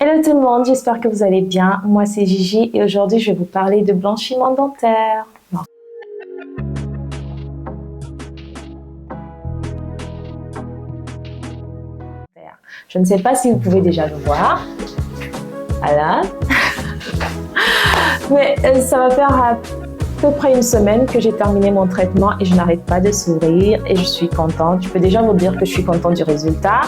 Hello tout le monde, j'espère que vous allez bien. Moi c'est Gigi et aujourd'hui je vais vous parler de blanchiment dentaire. Je ne sais pas si vous pouvez déjà le voir. Voilà. Mais ça va faire à peu près une semaine que j'ai terminé mon traitement et je n'arrête pas de sourire et je suis contente. Je peux déjà vous dire que je suis contente du résultat.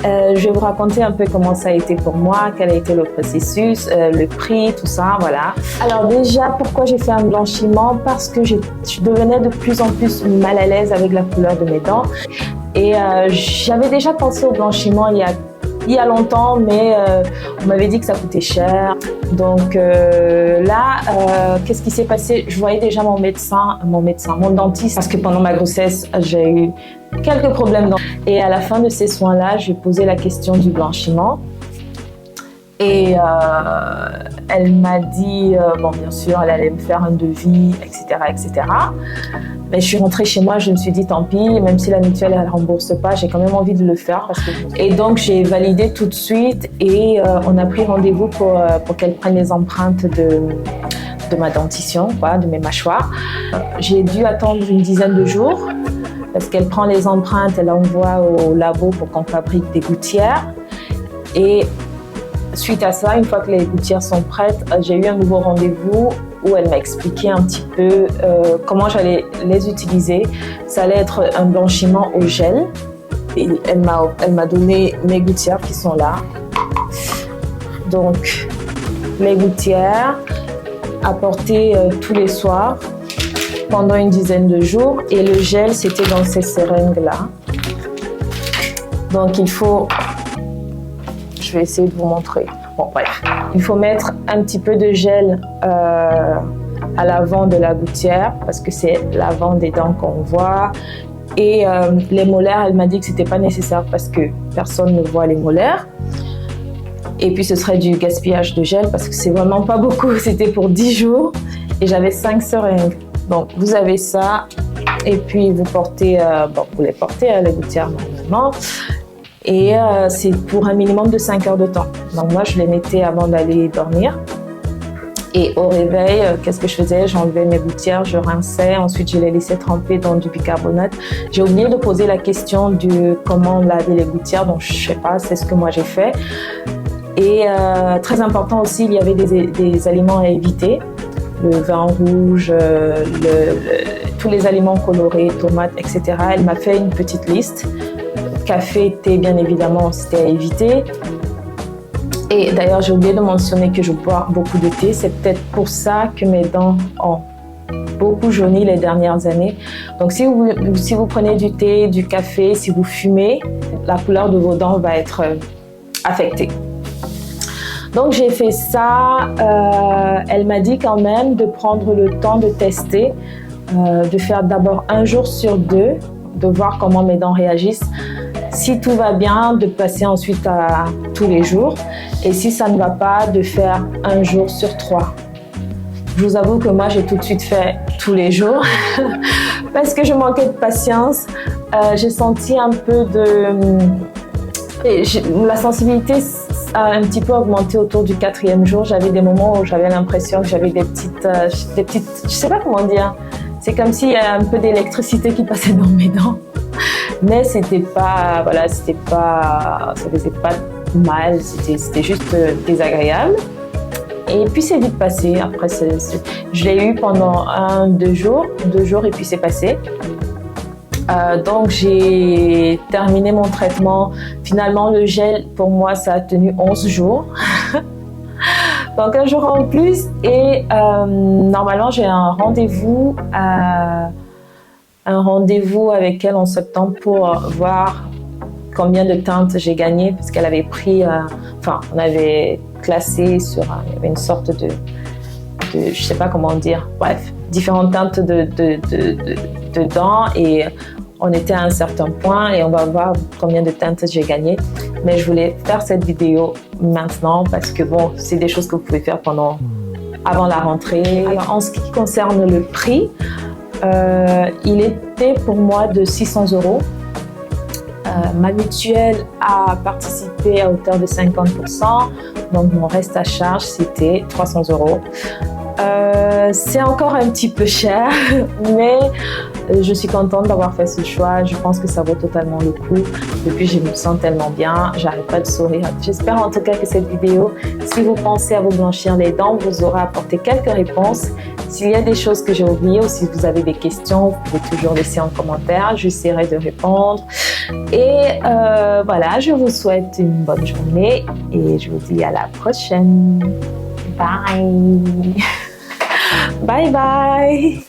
Je vais vous raconter un peu comment ça a été pour moi, quel a été le processus, le prix, tout ça, voilà. Alors déjà, pourquoi j'ai fait un blanchiment? Parce que je devenais de plus en plus mal à l'aise avec la couleur de mes dents. Et j'avais déjà pensé au blanchiment il y a longtemps, mais on m'avait dit que ça coûtait cher. Donc qu'est-ce qui s'est passé? Je voyais déjà mon dentiste, parce que pendant ma grossesse, j'ai eu quelques problèmes. Et à la fin de ces soins-là, j'ai posé la question du blanchiment. Et elle m'a dit, bon bien sûr, elle allait me faire un devis, etc., etc. Mais je suis rentrée chez moi, je me suis dit tant pis, même si la mutuelle elle rembourse pas, j'ai quand même envie de le faire. Et donc j'ai validé tout de suite et on a pris rendez-vous pour qu'elle prenne les empreintes de ma dentition, quoi, de mes mâchoires. J'ai dû attendre une dizaine de jours parce qu'elle prend les empreintes, elle envoie au labo pour qu'on fabrique des gouttières. Et suite à ça, une fois que les gouttières sont prêtes, j'ai eu un nouveau rendez-vous où elle m'a expliqué un petit peu comment j'allais les utiliser. Ça allait être un blanchiment au gel. Et elle m'a donné mes gouttières qui sont là. Donc, mes gouttières à porter tous les soirs pendant une dizaine de jours. Et le gel, c'était dans ces seringues-là. Donc, il faut... Je vais essayer de vous montrer. Bon, bref. Il faut mettre un petit peu de gel à l'avant de la gouttière parce que c'est l'avant des dents qu'on voit. Et les molaires, elle m'a dit que c'était pas nécessaire parce que personne ne voit les molaires. Et puis ce serait du gaspillage de gel parce que c'est vraiment pas beaucoup. C'était pour 10 jours et j'avais 5 seringues. Donc vous avez ça et puis vous portez, vous les portez les gouttières normalement. Et c'est pour un minimum de 5 heures de temps. Donc moi, je les mettais avant d'aller dormir. Et au réveil, qu'est-ce que je faisais? J'enlevais mes gouttières, je rinçais, ensuite je les laissais tremper dans du bicarbonate. J'ai oublié de poser la question de comment laver les gouttières, donc je ne sais pas, c'est ce que moi j'ai fait. Et très important aussi, il y avait des aliments à éviter. Le vin rouge, tous les aliments colorés, tomates, etc. Elle m'a fait une petite liste. Café, thé, bien évidemment, c'était à éviter. Et d'ailleurs, j'ai oublié de mentionner que je bois beaucoup de thé. C'est peut-être pour ça que mes dents ont beaucoup jauni les dernières années. Donc, si vous prenez du thé, du café, si vous fumez, la couleur de vos dents va être affectée. Donc, j'ai fait ça. Elle m'a dit quand même de prendre le temps de tester, de faire d'abord 1 jour sur 2, de voir comment mes dents réagissent. Si tout va bien, de passer ensuite à tous les jours. Et si ça ne va pas, de faire 1 jour sur 3. Je vous avoue que moi, j'ai tout de suite fait tous les jours parce que je manquais de patience. J'ai senti un peu la sensibilité a un petit peu augmenté autour du 4e jour. J'avais des moments où j'avais l'impression que j'avais des petites, je sais pas comment dire. C'est comme s'il y a un peu d'électricité qui passait dans mes dents. Mais c'était pas, voilà, ça faisait pas mal, c'était juste désagréable. Et puis c'est vite passé. Après, je l'ai eu pendant 2 jours et puis c'est passé. Donc j'ai terminé mon traitement. Finalement, le gel, pour moi, ça a tenu 11 jours. Donc 1 jour en plus. Et normalement, j'ai un rendez-vous avec elle en septembre pour voir combien de teintes j'ai gagné parce qu'elle avait pris, on avait classé sur, il y avait une sorte de je sais pas comment dire, bref, différentes teintes de dents et on était à un certain point et on va voir combien de teintes j'ai gagné. Mais je voulais faire cette vidéo maintenant parce que bon, c'est des choses que vous pouvez faire avant la rentrée. Alors en ce qui concerne le prix, il était pour moi de 600 €. Ma mutuelle a participé coupé à hauteur de 50%. Donc, mon reste à charge, c'était 300 €. C'est encore un petit peu cher, mais je suis contente d'avoir fait ce choix. Je pense que ça vaut totalement le coup. Et puis, je me sens tellement bien. J'arrête pas de sourire. J'espère en tout cas que cette vidéo, si vous pensez à vous blanchir les dents, vous aura apporté quelques réponses. S'il y a des choses que j'ai oubliées ou si vous avez des questions, vous pouvez toujours laisser en commentaire. J'essaierai de répondre. Et voilà, je vous souhaite une bonne journée et je vous dis à la prochaine. Bye. Bye bye.